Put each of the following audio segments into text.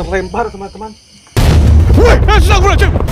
terlempar, teman-teman. Woi, astagfirullahaladzim!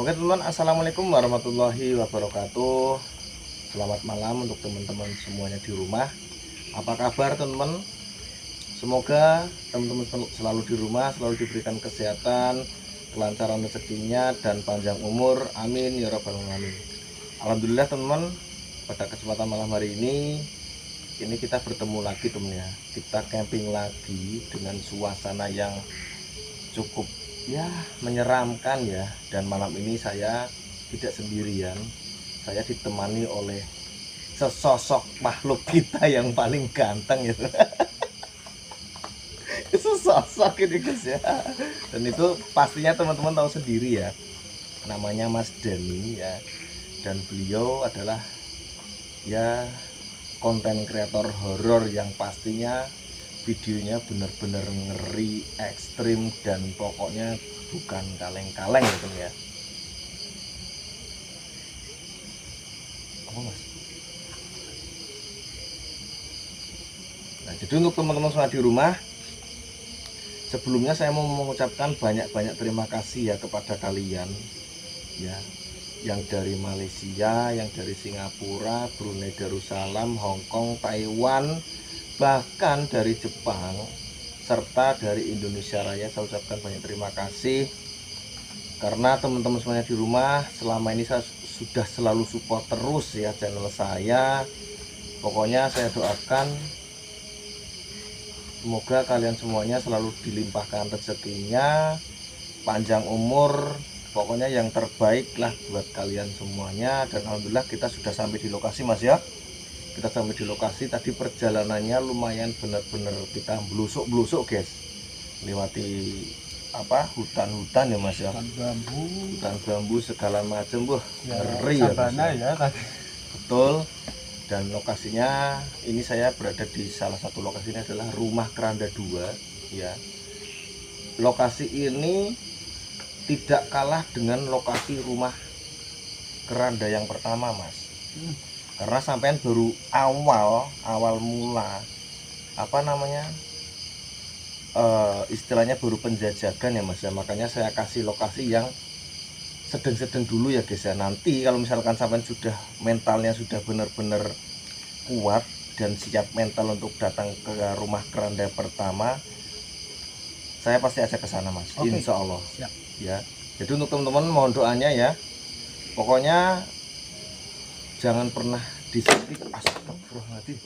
Oke teman-teman, assalamualaikum warahmatullahi wabarakatuh. Selamat malam untuk teman-teman semuanya di rumah. Apa kabar teman-teman? Semoga teman-teman selalu di rumah, selalu diberikan kesehatan, kelancaran rezekinya, dan panjang umur. Amin ya rabbal alamin. Alhamdulillah teman-teman, pada kesempatan malam hari ini kita bertemu lagi teman ya. Kita camping lagi dengan suasana yang cukup ya menyeramkan ya. Dan malam ini saya tidak sendirian, saya ditemani oleh sesosok makhluk kita yang paling ganteng ya. Sesosok ini guys ya. Dan itu pastinya teman-teman tahu sendiri ya, namanya Mas Dani ya. Dan beliau adalah ya konten kreator horor yang pastinya videonya benar-benar ngeri, ekstrim, dan pokoknya bukan kaleng-kaleng gitu ya. Apa mas? Nah, jadi untuk teman-teman semua di rumah, sebelumnya saya mau mengucapkan banyak-banyak terima kasih ya kepada kalian ya, yang dari Malaysia, yang dari Singapura, Brunei Darussalam, Hong Kong, Taiwan, bahkan dari Jepang, serta dari Indonesia Raya. Saya ucapkan banyak terima kasih karena teman-teman semuanya di rumah selama ini saya sudah selalu support terus ya channel saya. Pokoknya saya doakan semoga kalian semuanya selalu dilimpahkan rezekinya, panjang umur, pokoknya yang terbaik lah buat kalian semuanya. Dan alhamdulillah kita sudah sampai di lokasi mas ya. Kita sampai di lokasi, tadi perjalanannya lumayan benar-benar kita blusuk-blusuk guys, lewati apa hutan-hutan ya mas ya, hutan bambu segala macam, ya, ngeri ya, ya tadi. Betul. Dan lokasinya ini saya berada di salah satu lokasi, ini adalah Rumah Keranda 2 ya. Lokasi ini tidak kalah dengan lokasi Rumah Keranda yang pertama mas. Karena sampean baru awal mula apa namanya istilahnya baru penjajakan ya mas ya. Makanya saya kasih lokasi yang sedang-sedang dulu ya guys ya. Nanti kalau misalkan sampean sudah mentalnya sudah benar-benar kuat dan siap mental untuk datang ke Rumah Keranda pertama, saya pasti ajak ke sana mas. Oke. Insya Allah ya. Jadi untuk teman-teman mohon doanya ya, pokoknya jangan pernah di-skip. Astagfirullahaladzim.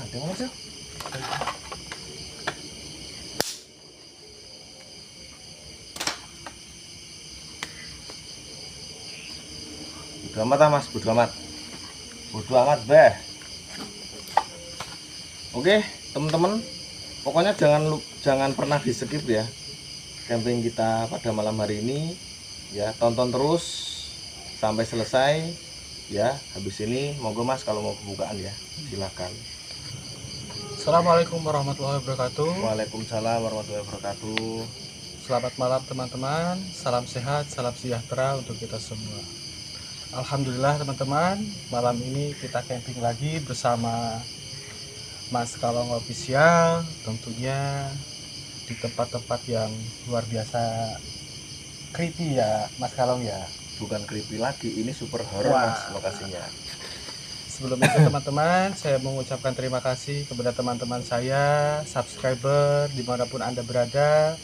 Tengok aja. Bodo amat mas, bodo amat. Bodo amat beh. Oke teman-teman, pokoknya jangan pernah di-skip ya camping kita pada malam hari ini ya. Tonton terus sampai selesai ya. Habis ini monggo mas kalau mau pembukaan ya, silakan. Assalamualaikum warahmatullahi wabarakatuh. Waalaikumsalam warahmatullahi wabarakatuh. Selamat malam teman-teman, salam sehat, salam sejahtera untuk kita semua. Alhamdulillah teman-teman, malam ini kita camping lagi bersama Mas Kalong Official, tentunya di tempat-tempat yang luar biasa creepy ya Mas Kalong ya. Bukan creepy lagi, ini super horror mas lokasinya. Sebelum itu teman-teman, saya mengucapkan terima kasih kepada teman-teman saya, subscriber dimanapun anda berada,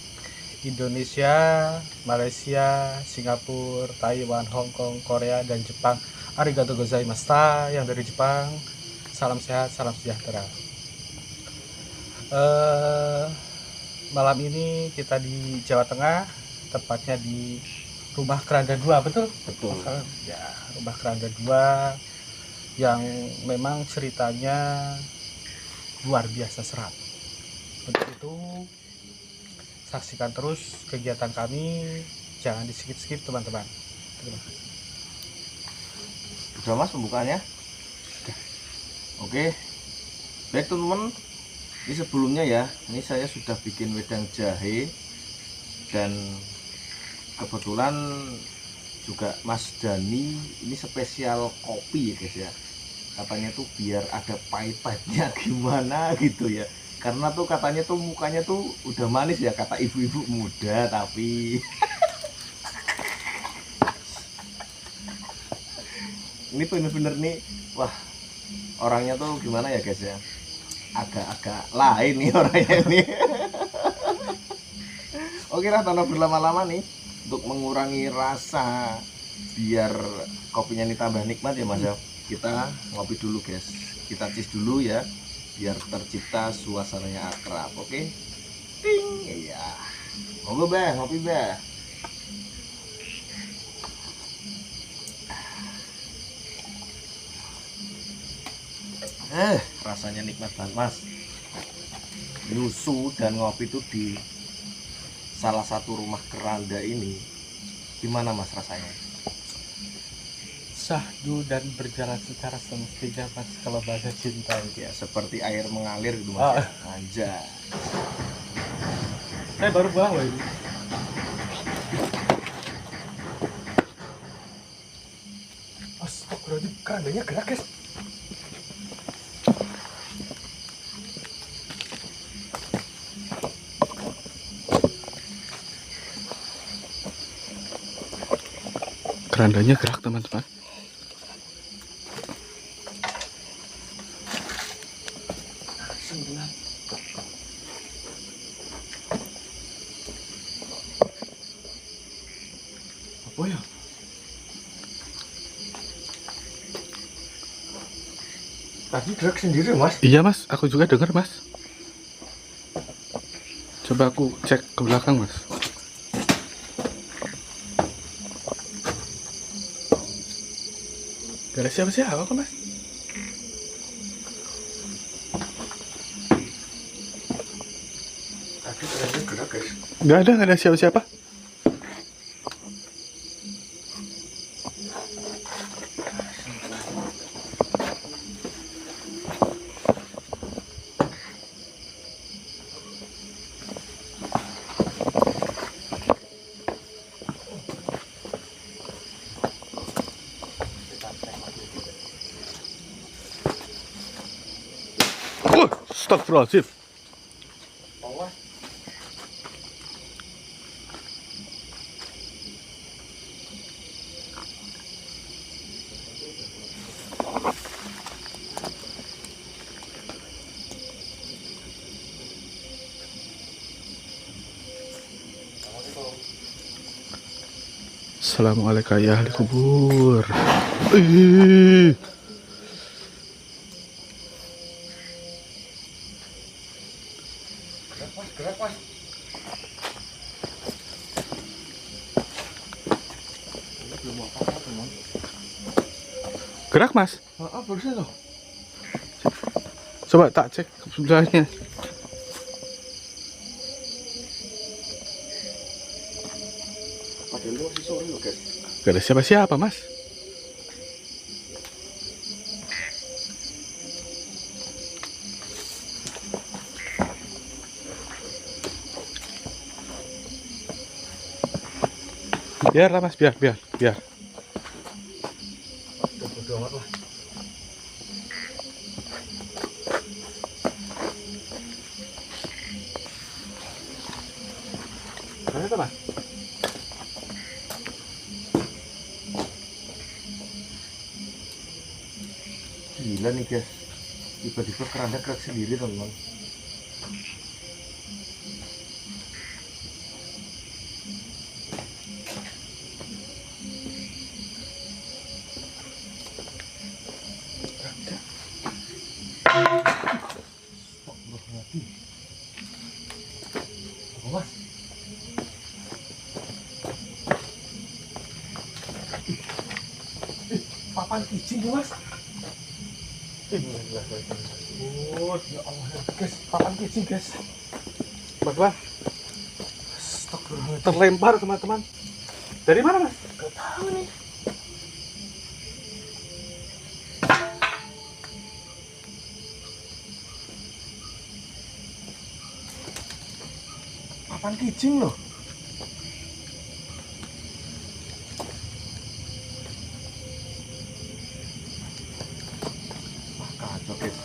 Indonesia, Malaysia, Singapura, Taiwan, Hong Kong, Korea, dan Jepang. Arigatou gozaimashita yang dari Jepang. Salam sehat, salam sejahtera. Malam ini kita di Jawa Tengah, tepatnya di Rumah Keranda 2, betul? Betul. Ya, Rumah Keranda 2 yang memang ceritanya luar biasa seram. Untuk itu saksikan terus kegiatan kami, jangan di skip teman-teman. Terima kasih. Udah mas pembukaannya? Oke. Baik teman-teman, ini sebelumnya ya, ini saya sudah bikin wedang jahe, dan kebetulan juga Mas Dani ini spesial kopi ya guys ya. Katanya tuh biar ada pahit-pahitnya gimana gitu ya. Karena tuh katanya tuh mukanya tuh udah manis ya, kata ibu-ibu muda tapi ini bener-bener nih, wah orangnya tuh gimana ya guys ya, agak-agak lain nih orangnya ini. Oke lah, tanpa berlama-lama nih, untuk mengurangi rasa biar kopinya ini tambah nikmat ya mas ya, kita ngopi dulu guys, kita cheers dulu ya biar tercipta suasananya akrab. Oke, ting, iya, monggo bah, ngopi bah. Rasanya nikmat banget mas. Nyusu dan ngopi itu di salah satu rumah keranda ini, gimana mas rasanya? Syahdu dan berjalan secara semestinya mas, kalau bahasa cinta itu. Ya seperti air mengalir gitu mas. Oh. Ya. Anjay. Saya baru pulang loh ini. Astagfirullahaladzim, kerandanya gerak guys. Kerandanya gerak teman-teman. Apa ya? Tadi gerak sendiri mas. Iya mas, aku juga dengar mas. Coba aku cek ke belakang mas. Gak ada siapa-siapa kok mas. Tadi keranda gerak guys. Gak ada siapa-siapa. Astagfirullahaladzim. Awas. Assalamualaikum ya ahli kubur. Ih. Gerak mas. Ini belum apa-apa teman. Gerak mas. Barusan loh. Coba tak cek ke sebelahnya. Padahal masih sore loh guys. Gak ada siapa-siapa mas. Biarlah mas, biar. Udah bodo amat lah. Mana itu mas? Gila nih guys, tiba-tiba keranda gerak sendiri teman. Apa mas? Papan kijing nih mas. Oh ya Allah guys, papan kijing guys. Teman-teman, Astagfirullahaladzim. terlempar teman-teman. Dari mana mas? Gak tahu nih. Papan kijing loh. Wah kacau guys.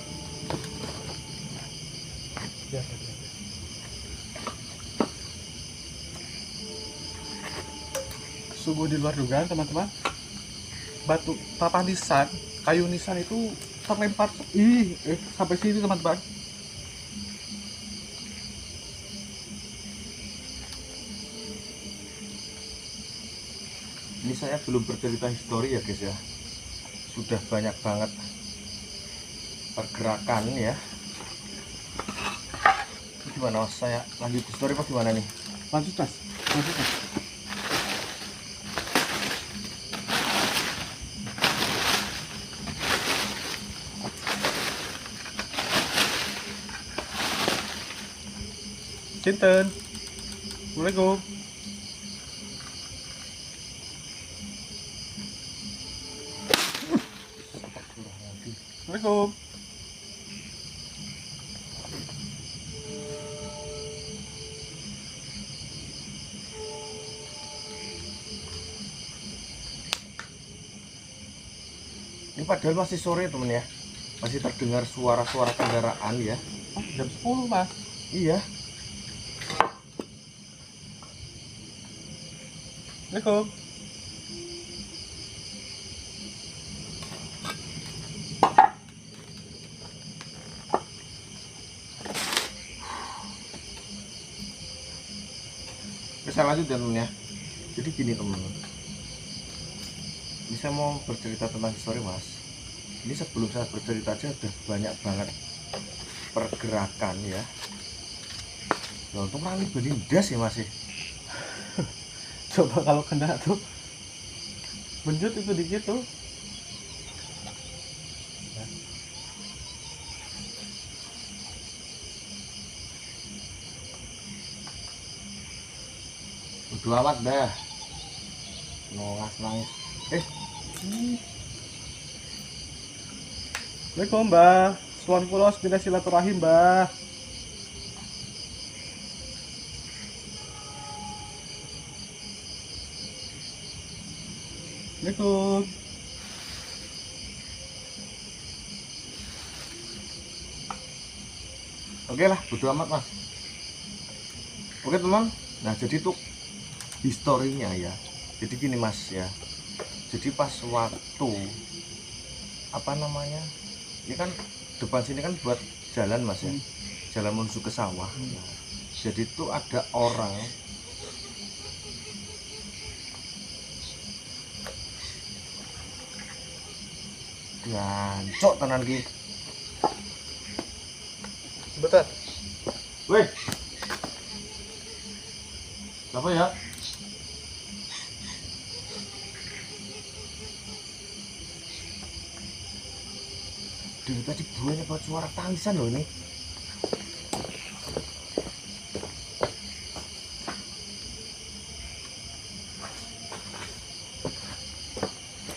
Sungguh di luar dugaan teman-teman. Batu papan nisan, kayu nisan itu terlempar sampai sini teman-teman. Ini saya belum bercerita histori ya guys ya. Sudah banyak banget pergerakan ya. Gimana mas, saya lanjut histori apa gimana nih? Lanjut mas, lanjut mas. Cinten, Assalamualaikum. Assalamualaikum. Ini padahal masih sore temen ya. Masih terdengar suara-suara kendaraan ya. Oh, jam 10 mas. Iya. Assalamualaikum. Oke, saya lanjut ya temen ya. Jadi gini temen, ini saya mau bercerita tentang histori mas. Ini sebelum saya bercerita aja udah banyak banget pergerakan ya. Ya untuk rali belindas ya mas ya. Coba kalau kena tuh benjut itu dikit tuh. Udah amat dah. Nangis. Assalamualaikum mbah. Suan kula sepindah silaturahim mbah. Assalamualaikum. Oke lah, bodo amat mas. Oke teman. Nah jadi tuh historinya ya. Jadi gini mas ya. Jadi pas waktu apa namanya? Ini kan depan sini kan buat jalan mas ya. Jalan menuju ke sawah. Nah, jadi tuh ada orang ngancok tenan ki. Sebentar. Weh. Apa ya? Dari tadi banyak banget suara tangisan loh ini.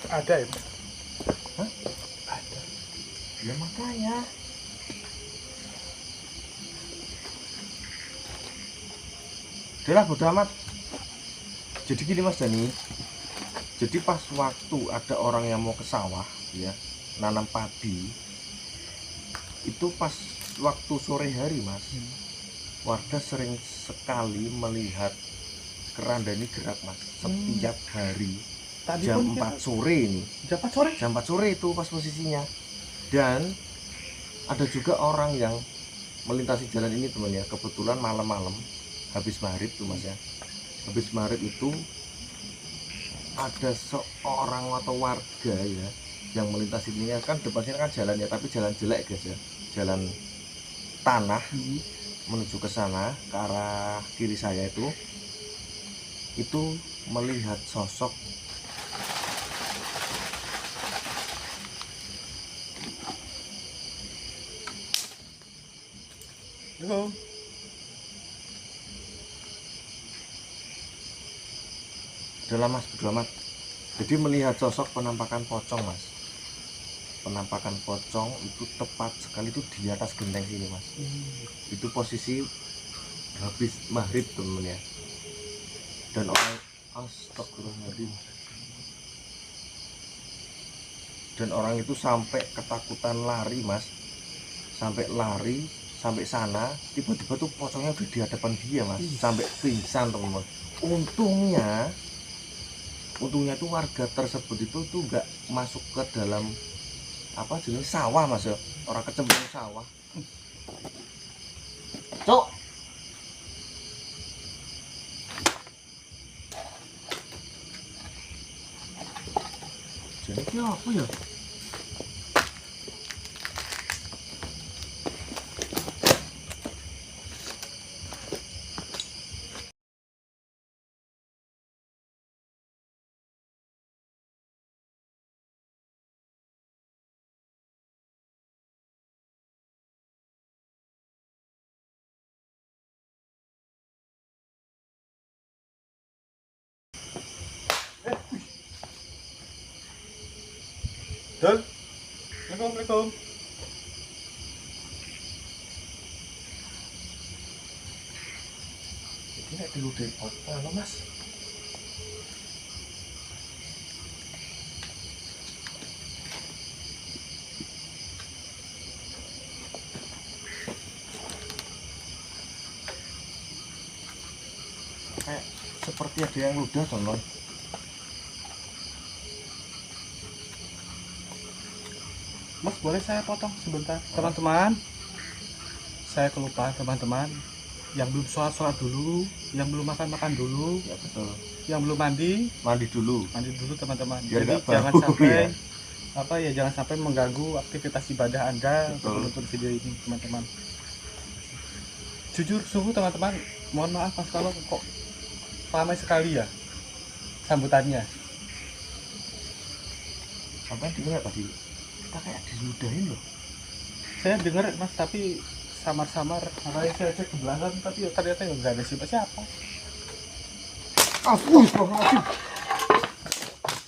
Ada ya? Hah? Ada. Ya makanya. Udah lah bodo amat. Jadi gini mas Dani. Jadi pas waktu ada orang yang mau ke sawah ya, nanam padi, itu pas waktu sore hari mas, warga sering sekali melihat keranda ini gerak mas setiap hari. Tadi Jam pun 4 sore ini. Jam 4 sore? Jam 4 sore itu pas posisinya. Dan ada juga orang yang melintasi jalan ini teman ya. Kebetulan malam-malam habis maghrib tuh mas ya. Habis maghrib itu ada seorang atau warga ya yang melintasi ini kan depan sini kan jalan ya, tapi jalan jelek guys ya. Jalan tanah menuju ke sana ke arah kiri saya itu melihat sosok Halo. Udah mas, bodo amat. Jadi melihat sosok penampakan pocong mas. Penampakan pocong itu tepat sekali itu di atas genteng sini mas. Itu posisi habis maghrib temen ya. Dan orang astagfirullahaladzim. Dan orang itu sampai ketakutan lari mas. Sampai lari sampai sana, tiba-tiba tuh pocongnya udah di hadapan dia mas. Sampai pingsan teman-teman. Untungnya Untungnya itu warga tersebut itu tuh nggak masuk ke dalam apa jenis sawah mas ya, orang kecemplung sawah. Cok. Jadi ini apa ya? Dul. Assalamualaikum. Ini nek diludahi apa mas? Kayak seperti ada yang ludah teman. Mas, boleh saya potong sebentar, teman-teman? Saya kelupaan, teman-teman. Yang belum sholat dulu, yang belum makan dulu, Ya betul. yang belum mandi Dulu. teman-teman. Biar Jadi nggak jangan bau, sampai ya. jangan sampai mengganggu aktivitas ibadah Anda untuk Betul. menonton video ini, teman-teman. Jujur sungguh teman-teman, mohon maaf Mas kalau kok ramai sekali ya sambutannya. Sampai dengar tadi kita kayak diludahin loh. Saya dengar Mas, tapi samar-samar. Makanya saya cek ke belakang, tapi ternyata nggak ada siapa-siapa. Astagfirullahaladzim.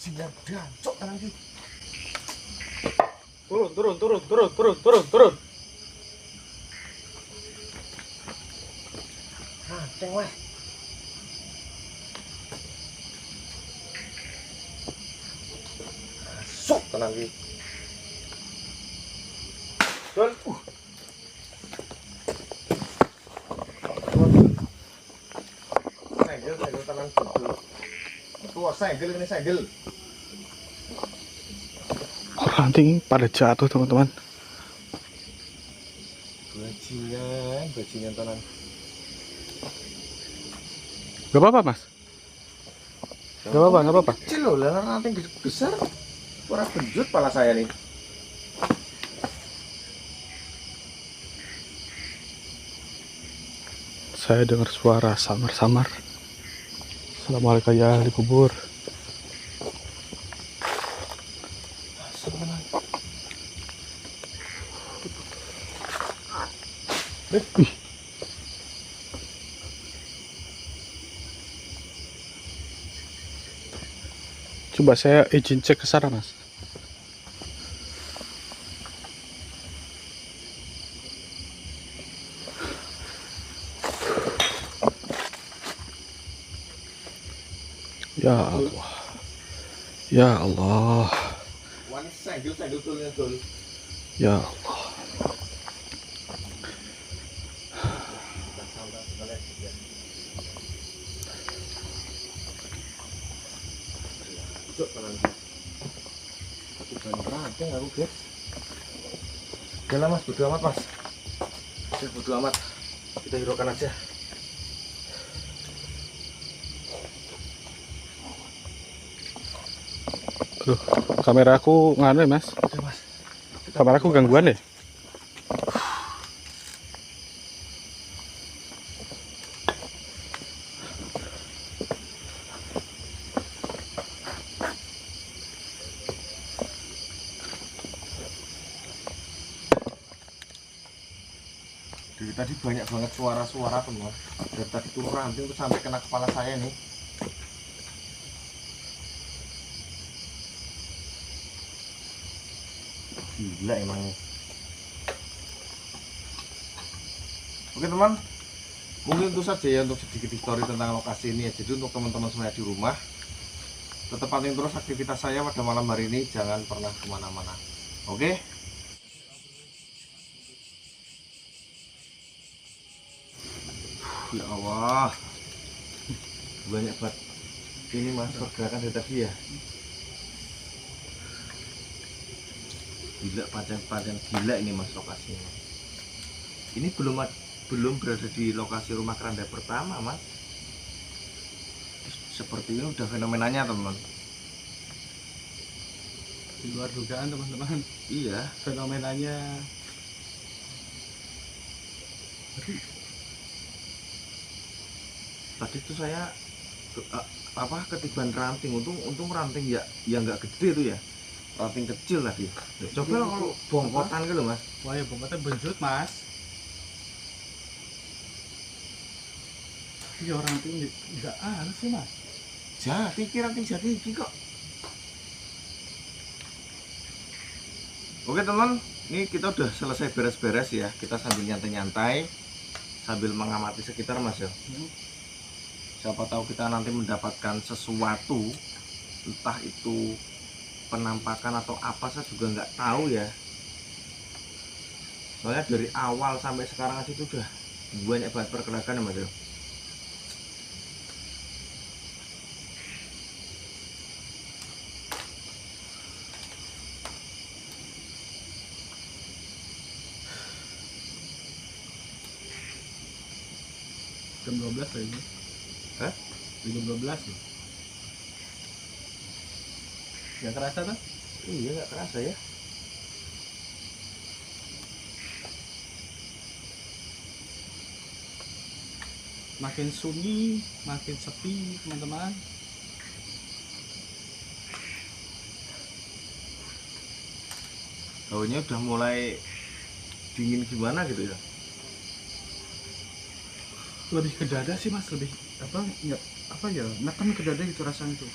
Sinyal dancok lagi. Turun. Hanteng weh. Masuk tenang iki. Dul. Senggel tenang dulu. Tuh senggel ini senggel. Nanti pada jatuh teman-teman. Bajingan tenang. Gak apa-apa Mas. Gak apa-apa. Kecil loh, lah nanti besar. Kurang benjut pala saya nih. Saya dengar suara samar-samar. Assalamualaikum ya ahli kubur. Ih. Coba saya izin cek ke sana Mas. Ya Allah. Ya Allah. Wani senggel tulnya dul. Ya Allah. Cuk tenang. Bukan ranting aku, guys. Udah lah mas, bodo amat mas. Udah bodo amat. Kita hiraukan aja. Aduh, kameraku nganu ya Mas. Udah mas. Kameraku gangguan deh. Dari tadi banyak banget suara-suara teman. Dari tadi tuh ranting tuh sampai kena kepala saya nih. Gila emang. Oke teman, mungkin itu saja ya untuk sedikit histori tentang lokasi ini ya. Jadi untuk teman-teman semuanya di rumah, tetap pantengin terus aktivitas saya pada malam hari ini. Jangan pernah kemana-mana. Oke? Ya Allah, banyak banget Ini mas pergerakan dari tadi ya. Gila, pancen gila ini mas lokasinya. Ini belum berada di lokasi rumah keranda pertama mas. Seperti ini udah fenomenanya teman. Di luar dugaan teman-teman. Iya. Fenomenanya. Tadi tuh saya ketiban ranting. Untung ranting ya nggak gede tuh ya. Ranting kecil tadi. Coba kalau bongkotan gitu mas. Wah ya bongkotan benjut mas. Iya orang itu nggak anu sih mas. Jati ranting jati iki kok. Oke teman, ini kita udah selesai beres-beres ya. Kita sambil nyantai-nyantai, sambil mengamati sekitar mas ya. Siapa tahu kita nanti mendapatkan sesuatu, entah itu penampakan atau apa, saya juga nggak tahu ya. Soalnya dari awal sampai sekarang aja itu udah banyak banget pergerakan ya mas ya. Jam 12 kayaknya. Hah? Jam 12 loh. Gak kerasa kan? Iya nggak kerasa ya. Makin sunyi, makin sepi teman-teman. Baunya udah mulai dingin gimana gitu ya. Lebih ke dada sih mas, lebih apa ya neken ke dada gitu rasanya tuh.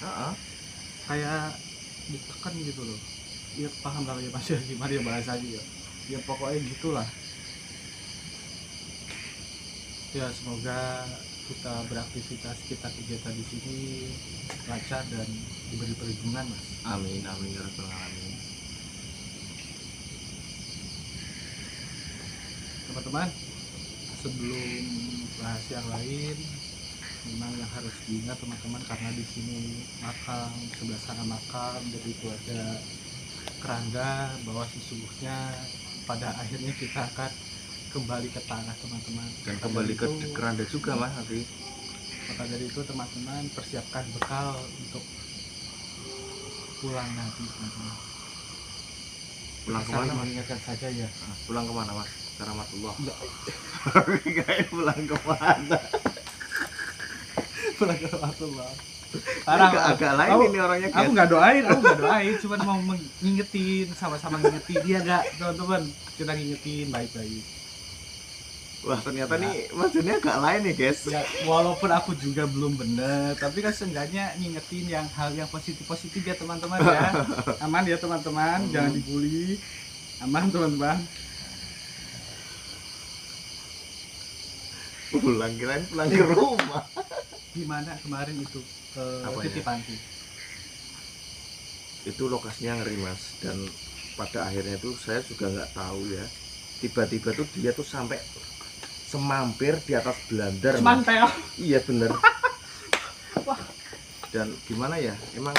Kayak ditekan gitu loh. Ya paham lah ya mas ya, gimana ya bahasanya ya. Ya pokoknya gitulah. Ya semoga kita beraktivitas, kita kegiatan di sini lancar dan diberi perlindungan mas. Amin amin ya rabbal alamin. Teman-teman, sebelum bahas yang lain, memang yang harus diingat teman-teman, karena di sini makam, sebelah sana makam, jadi itu ada keranda, bahwa sesungguhnya pada akhirnya kita akan kembali ke tanah teman-teman. Dan kembali ke keranda juga mas nanti. Maka dari itu teman-teman persiapkan bekal untuk pulang nanti teman-teman. Pulang Kita kemana saling mas? mengingatkan saja ya. Pulang kemana mas? Rahmatullah. Enggak. Pulang kemana? Pulang ke Rasulullah. Agak lain ini orangnya Aku guys. nggak doain, cuma mau ngingetin, sama-sama ngingetin dia nggak teman-teman, kita ngingetin baik-baik. Wah ternyata nih maksudnya agak lain nih guys. Ya walaupun aku juga belum bener, tapi kan seenggaknya ngingetin yang hal yang positif ya teman-teman ya. Aman ya teman-teman, jangan dibully. Aman teman-teman. Pulang kirain pulang ke rumah. Gimana kemarin itu Apanya? Titi Panti? Itu lokasinya ngeri mas, dan pada akhirnya itu saya juga nggak tahu ya, tiba-tiba tuh dia tuh sampai semampir di atas belandar. Mantel. Iya bener. Wah. Dan gimana ya, emang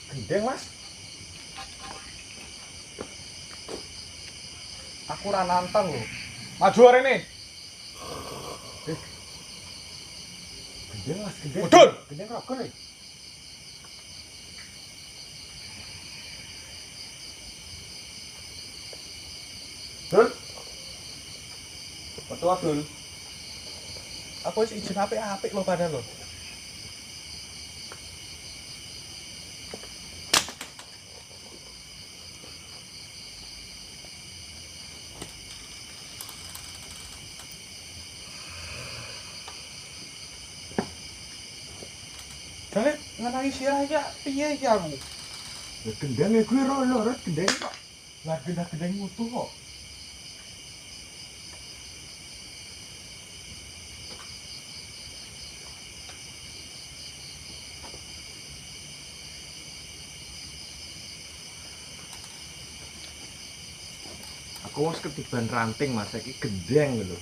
gendeng mas. Aku ora nantang loh. Maju hari ini. Gendeng mas, gendeng. Betul. Gendeng rogo nih. Dul. Betul Dul. Aku wis izin apik-apik lho padahal lho. Dale, ngenangi sirah ya piye iki aku? Ya gendenge kuwi rono, gendeng kok. Lah gendeng mutu kok. Aku wis ketiban ranting mas, iki gendeng lho.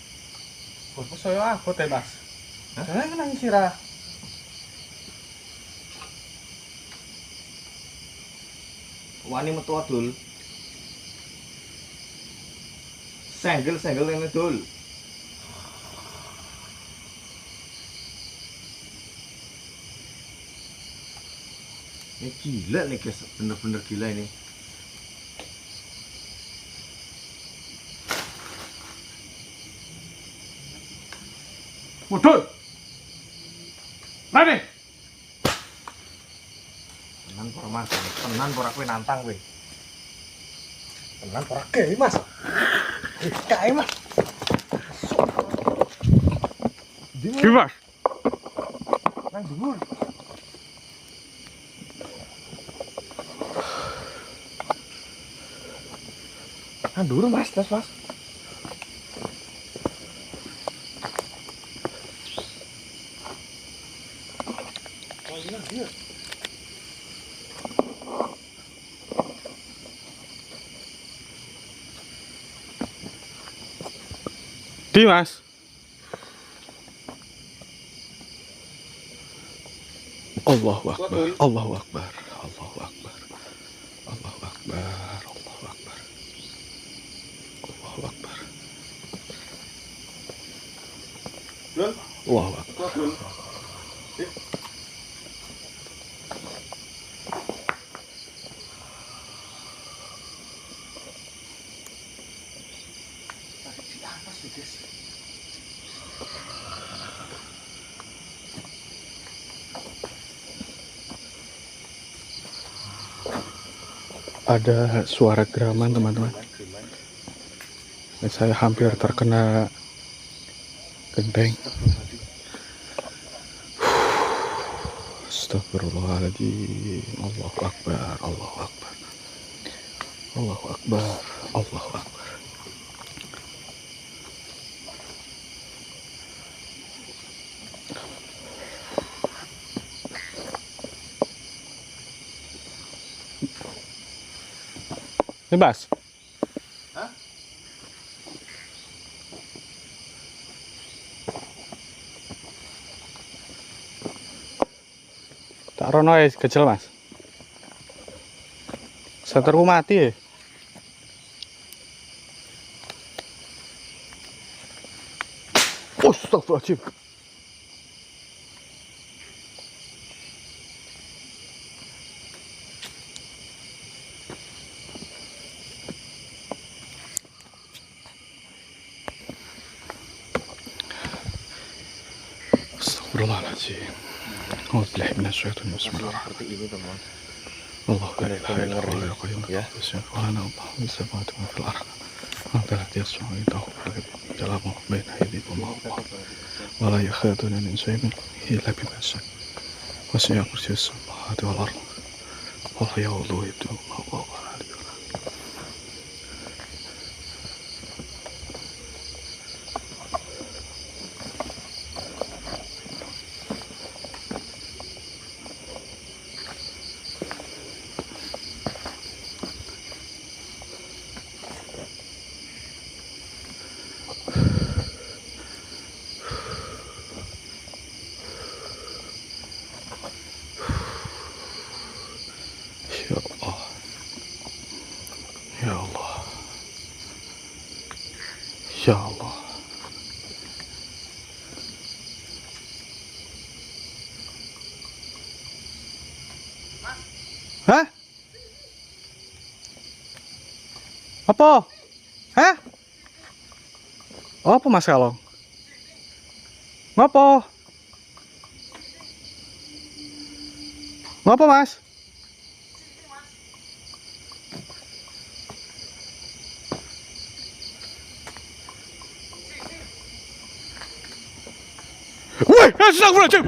Bos saya aku teh Mas. Hah? Jangan nangis sirah. Wani metu dul. Senggel ini dul. Ini gila nih guys, bener-bener gila ini. Mudul. Rene. Tenan pora Mas, tenan pora kowe nantang kowe. Tenan pora kae Mas. Kae Mas. Dimas. Nang dhuwur. Nang dhuwur Mas, terus Mas. Oh iya, iya. Dimas. Allahu Akbar. Allahu Akbar. Allahu Akbar. Allahu Akbar. Allahu Akbar. Allahu Akbar. Dul, Allahu Akbar. kuat dul. Di atas ya guys. Ada suara geraman teman-teman. Dan saya hampir terkena genteng. Astagfirullahaladzim. Allahu Akbar. Allahu Akbar. Allahu Akbar. Allahu Akbar. Bebas. Hah? Tak rono kecil Mas. Seterku mati ya. Astagfirullahaladzim. Astagfirullahaladzim. Alhamdulillah minasyaitonir rajim. Seperti ini teman. Allah la ilaha illa Dengar huwa ini. al-qayyum Ya. subhana Allah wa samawati wa fil ardh. Anta la tasma'u indahu jalamu baina aydihim wa la yakhaduna min shay'in illa bima sha'a. Wa sa'a kursiyus samawati wal ardh. Wa la ya'uduhu hifdhuhuma wa huwa al-'aliyyul 'azim. Ya Allah. Ya Allah. Ya Allah. Hah? Apa? Hah? Apa Mas Kalong? Ngapa? Ngapa Mas? Woi, astagfirullahaladzim.